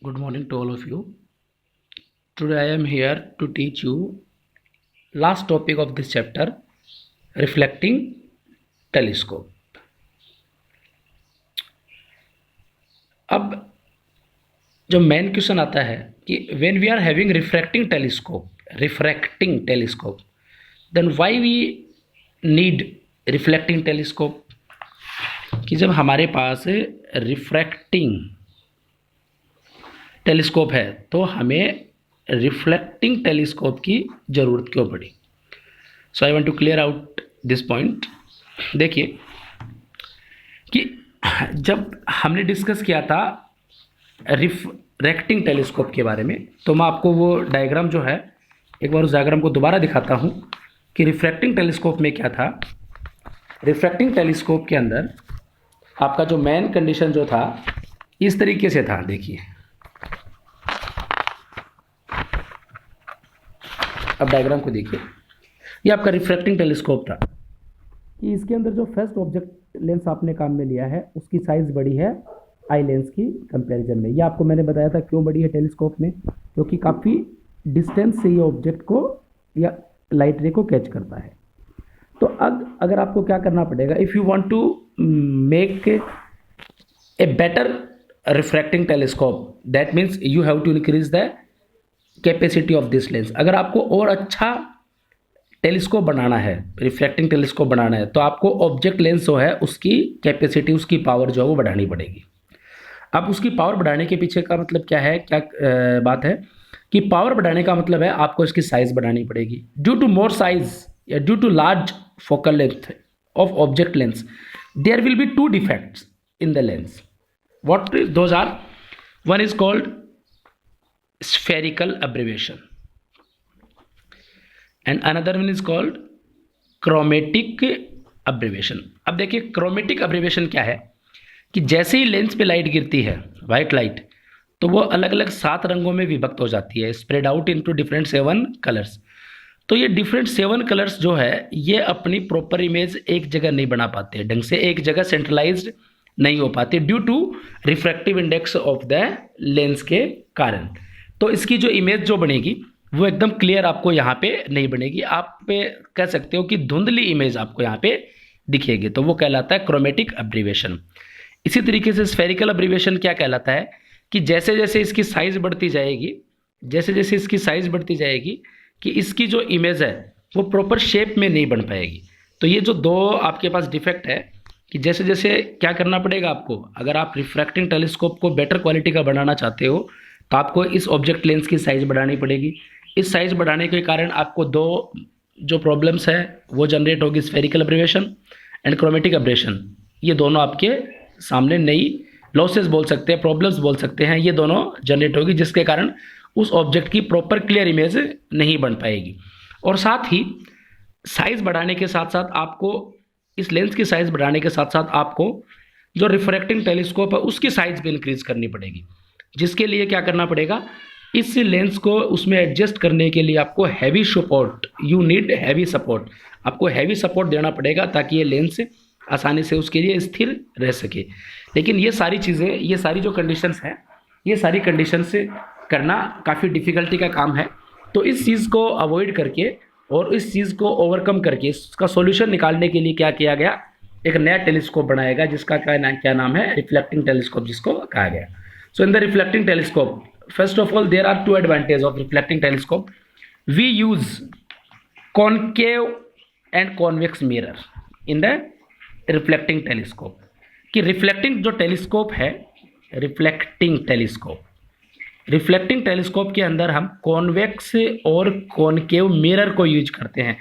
Good morning to all of you. Today I am here to teach you last topic of this chapter, reflecting telescope. अब जो main question आता है कि when we are having refracting telescope then why we need reflecting telescope, कि जब हमारे पास refracting telescope है तो हमें रिफ्लेक्टिंग टेलीस्कोप की ज़रूरत क्यों पड़ी। So I want to clear out this point. देखिए कि जब हमने डिस्कस किया था रिफ्रैक्टिंग टेलीस्कोप के बारे में, तो मैं आपको वो डायग्राम जो है एक बार उस डायग्राम को दोबारा दिखाता हूँ कि रिफ्रैक्टिंग टेलीस्कोप में क्या था। रिफ्रैक्टिंग टेलीस्कोप के अंदर आपका जो मेन कंडीशन जो था इस तरीके से था। देखिए अब डायग्राम को देखिए, ये आपका रिफ्रैक्टिंग टेलीस्कोप था कि इसके अंदर जो फर्स्ट ऑब्जेक्ट लेंस आपने काम में लिया है उसकी साइज़ बड़ी है आई लेंस की कंपैरिजन में। ये आपको मैंने बताया था क्यों बड़ी है टेलीस्कोप में, क्योंकि काफ़ी डिस्टेंस से ये ऑब्जेक्ट को या लाइट रे को कैच करता है। तो अब अगर आपको क्या करना पड़ेगा, if you want to make a better refracting telescope that means you have to increase the capacity of this lens. अगर आपको और अच्छा टेलीस्कोप बनाना है, रिफ्रैक्टिंग टेलीस्कोप बनाना है, तो आपको ऑब्जेक्ट लेंस जो है उसकी कैपेसिटी, उसकी पावर जो है वो बढ़ानी पड़ेगी। अब उसकी पावर बढ़ाने के पीछे का मतलब क्या है, क्या बात है कि पावर बढ़ाने का मतलब है आपको इसकी साइज़ बढ़ानी पड़ेगी। ड्यू टू मोर साइज या due to large focal length of object lens there will be two defects in the lens. What those are, one is called spherical aberration and another one is called chromatic aberration। अब देखिए chromatic aberration क्या है कि जैसे ही lens पे light गिरती है, white light, तो वो अलग अलग 7 रंगों में विभक्त हो जाती है, spread out into different 7 colours. तो ये डिफरेंट 7 कलर्स जो है ये अपनी प्रॉपर इमेज एक जगह नहीं बना पाते ढंग से, एक जगह सेंट्रलाइज्ड नहीं हो पाते due to refractive index of the lens के कारण। तो इसकी जो इमेज जो बनेगी वो एकदम क्लियर आपको यहाँ पे नहीं बनेगी, आप पे कह सकते हो कि धुंधली इमेज आपको यहाँ पे दिखेगी, तो वो कहलाता है क्रोमेटिक अब्रीवेशन। इसी तरीके से स्फेरिकल अब्रीवेशन क्या कहलाता है कि जैसे जैसे इसकी साइज़ बढ़ती जाएगी, जैसे जैसे इसकी साइज़ बढ़ती जाएगी कि इसकी जो इमेज है वो प्रॉपर शेप में नहीं बन पाएगी। तो ये जो दो आपके पास डिफेक्ट है कि जैसे जैसे क्या करना पड़ेगा आपको, अगर आप रिफ्रैक्टिंग टेलीस्कोप को बेटर क्वालिटी का बनाना चाहते हो तो आपको इस ऑब्जेक्ट लेंस की साइज़ बढ़ानी पड़ेगी। इस साइज़ बढ़ाने के कारण आपको दो जो प्रॉब्लम्स है वो जनरेट होगी, स्फेरिकल अब्रीवेशन एंड क्रोमेटिक अब्रेशन। ये दोनों आपके सामने नई लॉसेस बोल सकते हैं, प्रॉब्लम्स बोल सकते हैं, ये दोनों जनरेट होगी जिसके कारण उस ऑब्जेक्ट की प्रॉपर क्लियर इमेज नहीं बन पाएगी। और साथ ही साइज़ बढ़ाने के साथ साथ आपको इस लेंस की साइज़ बढ़ाने के साथ साथ आपको जो रिफ्रैक्टिंग टेलीस्कोप है उसकी साइज़ भी इंक्रीज़ करनी पड़ेगी, जिसके लिए क्या करना पड़ेगा, इस लेंस को उसमें एडजस्ट करने के लिए आपको heavy support, you need heavy support, आपको हैवी सपोर्ट देना पड़ेगा ताकि ये लेंस आसानी से उसके लिए स्थिर रह सके। लेकिन ये सारी चीज़ें, ये सारी जो कंडीशंस हैं, ये सारी कंडीशंस करना काफ़ी डिफ़िकल्टी का काम है। तो इस चीज़ को अवॉइड करके और इस चीज़ को ओवरकम करके इसका सॉल्यूशन निकालने के लिए क्या किया गया, एक नया टेलीस्कोप बनाया गया जिसका क्या नाम है, रिफ्लेक्टिंग टेलीस्कोप जिसको कहा गया। So in the reflecting telescope, first of all, there are two advantages of reflecting telescope. We use concave and convex mirror in the reflecting telescope. कि reflecting जो टेलीस्कोप है, reflecting टेलीस्कोप के अंदर हम convex और कॉनकेव मिरर को use करते हैं।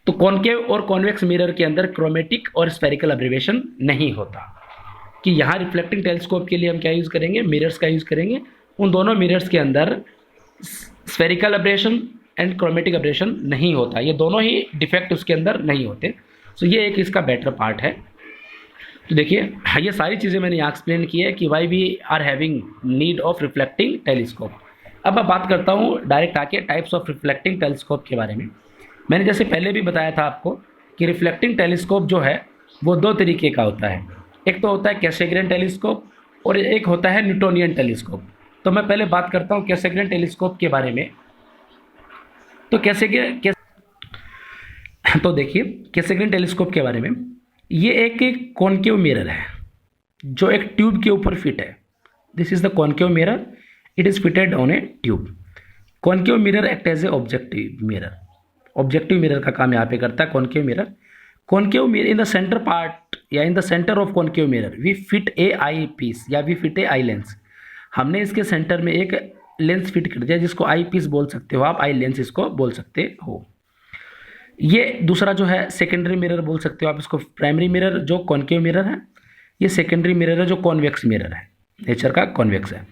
तो कॉनकेव और कॉन्वेक्स मिरर के अंदर क्रोमेटिक और स्फेरिकल अब्रीवेशन नहीं होता, कि यहाँ रिफ्लेक्टिंग टेलीस्कोप के लिए हम क्या यूज़ करेंगे, मिरर्स का यूज़ करेंगे। उन दोनों मिरर्स के अंदर spherical abrasion and chromatic abrasion नहीं होता, ये दोनों ही डिफेक्ट उसके अंदर नहीं होते। सो ये एक इसका बेटर पार्ट है। तो देखिए ये सारी चीज़ें मैंने यहाँ एक्सप्लेन की है कि why we are having need of reflecting telescope. अब मैं बात करता हूँ डायरेक्ट आके टाइप्स ऑफ रिफ्लेक्टिंग टेलीस्कोप के बारे में। मैंने जैसे पहले भी बताया था आपको कि रिफ्लेक्टिंग टेलीस्कोप जो है वो 2 तरीके का होता है। एक तो होता है कैसेग्रेन टेलीस्कोप और एक होता है न्यूटोनियन टेलीस्कोप। तो मैं पहले बात करता हूँ कैसेग्रेन टेलीस्कोप के बारे में। तो तो देखिए कैसेग्रेन टेलीस्कोप के बारे में, ये एक कॉनकेव मिरर है जो एक ट्यूब के ऊपर फिट है। This is the concave mirror, it is fitted on a tube. Concave mirror act as a objective mirror. Objective mirror का काम यहाँ पे करता है concave mirror. Concave mirror in the centre part या in the centre of concave mirror we fit a eyepiece या we fit a eye lens. हमने इसके सेंटर में एक लेंस फिट कर दिया जिसको आई पीस बोल सकते हो आप, आई लेंस इसको बोल सकते हो। ये दूसरा जो है सेकेंडरी मिरर बोल सकते हो आप इसको। प्राइमरी मिरर जो कॉनकेव मिरर है, ये सेकेंडरी मिरर है जो कॉन्वेक्स मिरर है, नेचर का कॉन्वेक्स है।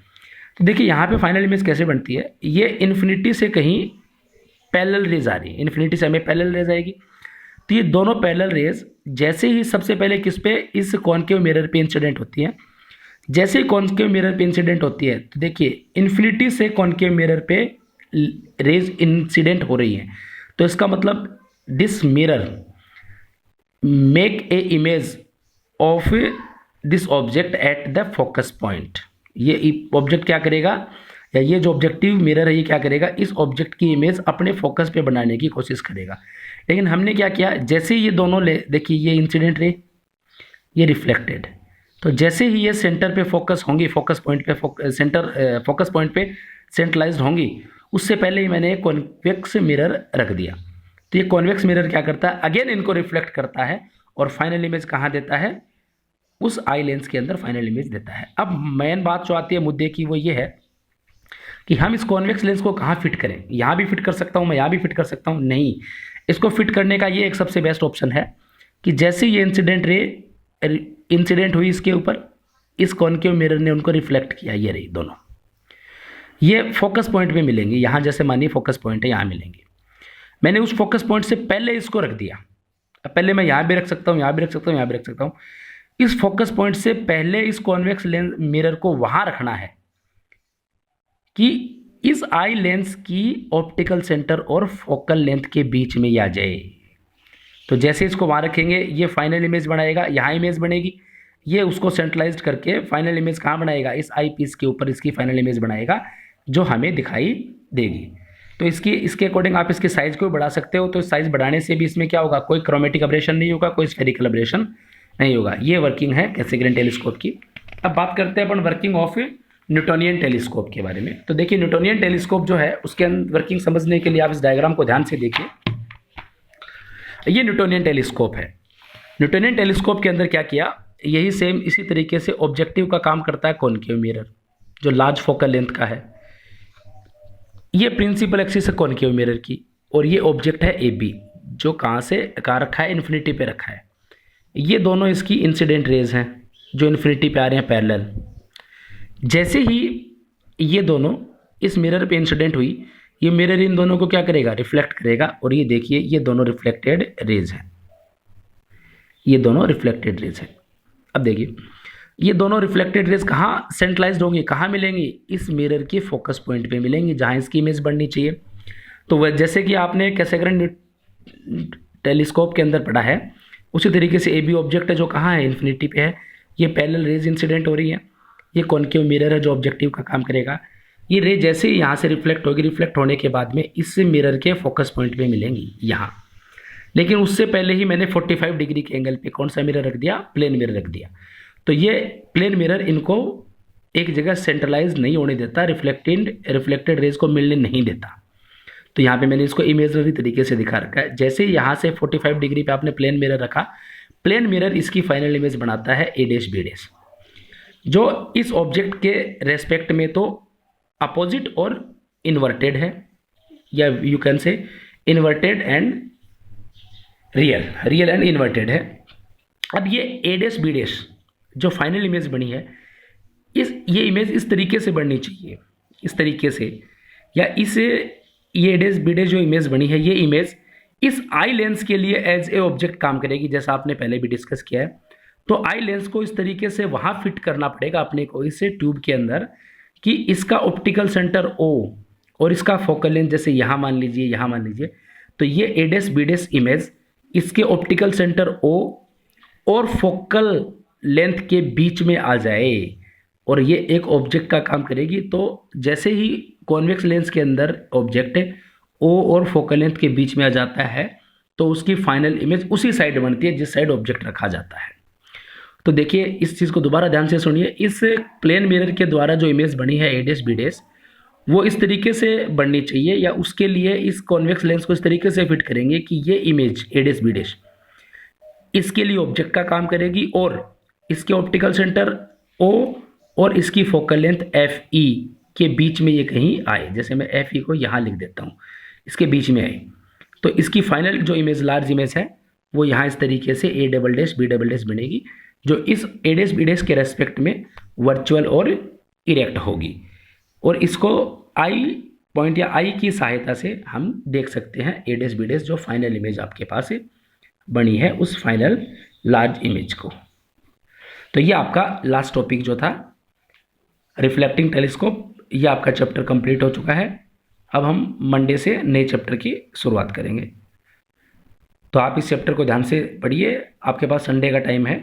तो देखिए यहाँ पे फाइनल इमेज कैसे बनती है, ये इन्फिनिटी से कहीं पैरेलल रेज आ रही है, इन्फिनिटी से हमें पैरेलल रेज आएगी। तो ये दोनों पैरेलल रेज जैसे ही सबसे पहले किस पे, इस कॉनकेव मिरर पे इंसिडेंट होती है। जैसे ही कॉनकेव मिरर पे इंसिडेंट होती है तो देखिए इन्फिनिटी से कॉनकेव मिरर पे रेज इंसिडेंट हो रही है। तो इसका मतलब this mirror make a image of this object at the focus point. ये ऑब्जेक्ट क्या करेगा, या ये जो ऑब्जेक्टिव मिरर है ये क्या करेगा, इस ऑब्जेक्ट की इमेज अपने फोकस पे बनाने की कोशिश करेगा। लेकिन हमने क्या किया, जैसे ही ये दोनों देखिए ये इंसिडेंट रे, ये रिफ्लेक्टेड। तो जैसे ही ये सेंटर पे फोकस होंगी, फोकस पॉइंट पे फोकस पॉइंट पे सेंट्रलाइज्ड होंगी, उससे पहले ही मैंने कॉन्वेक्स मिरर रख दिया। तो ये कॉन्वेक्स मिरर क्या करता है, अगेन इनको रिफ्लेक्ट करता है और फाइनल इमेज कहाँ देता है, उस आई लेंस के अंदर फाइनल इमेज देता है। अब मेन बात जो आती है मुद्दे की वो ये है कि हम इस कॉन्वेक्स लेंस को कहाँ फिट करें। यहाँ भी फिट कर सकता हूँ मैं, यहाँ भी फिट कर सकता हूँ, नहीं, इसको फिट करने का ये एक सबसे बेस्ट ऑप्शन है कि जैसे ये इंसिडेंट हुई इसके ऊपर, इस कॉनकेव मिरर ने उनको रिफ्लेक्ट किया, ये रही दोनों, ये फोकस पॉइंट पे मिलेंगे। यहाँ जैसे मानिए फोकस पॉइंट है, यहाँ मिलेंगे। मैंने उस फोकस पॉइंट से पहले इसको रख दिया। अब पहले मैं यहाँ भी रख सकता हूँ, यहाँ भी रख सकता हूँ, यहाँ भी रख सकता हूँ। इस फोकस पॉइंट से पहले इस कॉन्वेक्स लेंस मिरर को वहाँ रखना है कि इस आई लेंस की ऑप्टिकल सेंटर और फोकल लेंथ के बीच में आ जाए। तो जैसे इसको वहाँ रखेंगे ये फाइनल इमेज बनाएगा, यहाँ इमेज बनेगी, ये उसको सेंट्रलाइज्ड करके फाइनल इमेज कहाँ बनाएगा, इस आई पीस के ऊपर इसकी फाइनल इमेज बनाएगा जो हमें दिखाई देगी। तो इसके अकॉर्डिंग आप इसके साइज़ को बढ़ा सकते हो। तो साइज़ बढ़ाने से भी इसमें क्या होगा, कोई क्रोमेटिक अब्रेशन नहीं होगा, कोई स्फेरिकल अब्रेशन नहीं होगा। ये वर्किंग है कैसेग्रेन टेलीस्कोप की। अब बात करते हैं अपन वर्किंग ऑफ न्यूटोनियन टेलीस्कोप के बारे में। तो देखिए न्यूटोनियन टेलीस्कोप जो है उसके अंदर वर्किंग समझने के लिए आप इस डायग्राम को ध्यान से देखिए। ये न्यूटोनियन टेलीस्कोप है। न्यूटोनियन टेलीस्कोप के अंदर क्या किया, यही सेम इसी तरीके से ऑब्जेक्टिव का काम करता है कॉनकेव मिरर जो लार्ज फोकल लेंथ का है। ये प्रिंसिपल एक्सिस है कॉनकेव मिरर की, और ये ऑब्जेक्ट है ए बी जो कहाँ रखा है, इन्फिनिटी पे रखा है। ये दोनों इसकी इंसिडेंट रेज हैं जो इन्फिनिटी पे आ रहे हैं पैरेलल। जैसे ही ये दोनों इस मिरर पे इंसिडेंट हुई, ये मिरर इन दोनों को क्या करेगा, रिफ्लेक्ट करेगा। और ये देखिए ये दोनों रिफ्लेक्टेड रेज हैं, ये दोनों रिफ्लेक्टेड रेज हैं। अब देखिए ये दोनों रिफ्लेक्टेड रेज कहाँ सेंट्रलाइज्ड होंगी, कहाँ मिलेंगी, इस मिरर के फोकस पॉइंट पे मिलेंगी जहाँ इसकी इमेज बननी चाहिए। तो वह जैसे कि आपने कैसेग्रेन टेलीस्कोप के अंदर पढ़ा है, उसी तरीके से ए बी ऑब्जेक्ट है जो कहाँ है, इन्फिनिटी पे है। ये पैरेलल रेज इंसिडेंट हो रही है, ये कॉनकेव मिरर है जो ऑब्जेक्टिव का काम करेगा। ये रे जैसे ही यहाँ से रिफ्लेक्ट होगी, रिफ्लेक्ट होने के बाद में इस मिरर के फोकस पॉइंट पे मिलेंगी यहाँ। लेकिन उससे पहले ही मैंने 45 डिग्री के एंगल पे कौन सा मिरर रख दिया, प्लेन मिरर रख दिया। तो ये प्लेन मिरर इनको एक जगह सेंट्रलाइज नहीं होने देता, रिफ्लेक्टेड रेज को मिलने नहीं देता। तो यहाँ पे मैंने इसको इमेजनरी तरीके से दिखा रखा है। जैसे ही यहाँ से 45 डिग्री पे आपने प्लेन मिरर रखा, प्लेन मिरर इसकी फाइनल इमेज बनाता है ए डैश बी डैश, जो इस ऑब्जेक्ट के रेस्पेक्ट में तो अपोजिट और इन्वर्टेड है, या you can say inverted and real and inverted है। अब ये ए डैश बी डैश जो फाइनल इमेज बनी है, ये इमेज इस तरीके से बननी चाहिए, इस तरीके से, या ये ए डैश बी डैश जो इमेज बनी है, ये इमेज इस आई लेंस के लिए एज ए ऑब्जेक्ट काम करेगी, जैसा आपने पहले भी डिस्कस किया है। तो आई लेंस को इस तरीके से वहाँ फिट करना पड़ेगा अपने को इस ट्यूब के अंदर कि इसका ऑप्टिकल सेंटर ओ और इसका फोकल लेंथ जैसे यहाँ मान लीजिए, तो ये ए डैश बी डैश इमेज इसके ऑप्टिकल सेंटर ओ और फोकल लेंथ के बीच में आ जाए। और ये एक ऑब्जेक्ट का काम करेगी। तो जैसे ही कॉन्वेक्स लेंस के अंदर ऑब्जेक्ट ओ और फोकल लेंथ के बीच में आ जाता है तो उसकी फाइनल इमेज उसी साइड बनती है जिस साइड ऑब्जेक्ट रखा जाता है। तो देखिए इस चीज़ को दोबारा ध्यान से सुनिए। इस प्लेन मिरर के द्वारा जो इमेज बनी है ए डैश बी डैश, वो इस तरीके से बननी चाहिए, या उसके लिए इस कॉन्वेक्स लेंस को इस तरीके से फिट करेंगे कि ये image A dash B dash इसके लिए ऑब्जेक्ट का काम करेगी और इसके ऑप्टिकल सेंटर ओ और इसकी फोकल लेंथ एफ ई के बीच में ये कहीं आए। जैसे मैं एफ ई को यहाँ लिख देता हूँ, इसके बीच में आए, तो इसकी फाइनल जो इमेज लार्ज इमेज है वो यहाँ इस तरीके से A double dash B double dash बनेगी, जो इस ए डैश बी डैश के रेस्पेक्ट में वर्चुअल और इरेक्ट होगी। और इसको आई पॉइंट या आई की सहायता से हम देख सकते हैं ए डैश बी डैश जो फाइनल इमेज आपके पास बनी है उस फाइनल लार्ज इमेज को। तो ये आपका लास्ट टॉपिक जो था रिफ्लेक्टिंग टेलीस्कोप, ये आपका चैप्टर कंप्लीट हो चुका है। अब हम मंडे से नए चैप्टर की शुरुआत करेंगे। तो आप इस चैप्टर को ध्यान से पढ़िए, आपके पास संडे का टाइम है।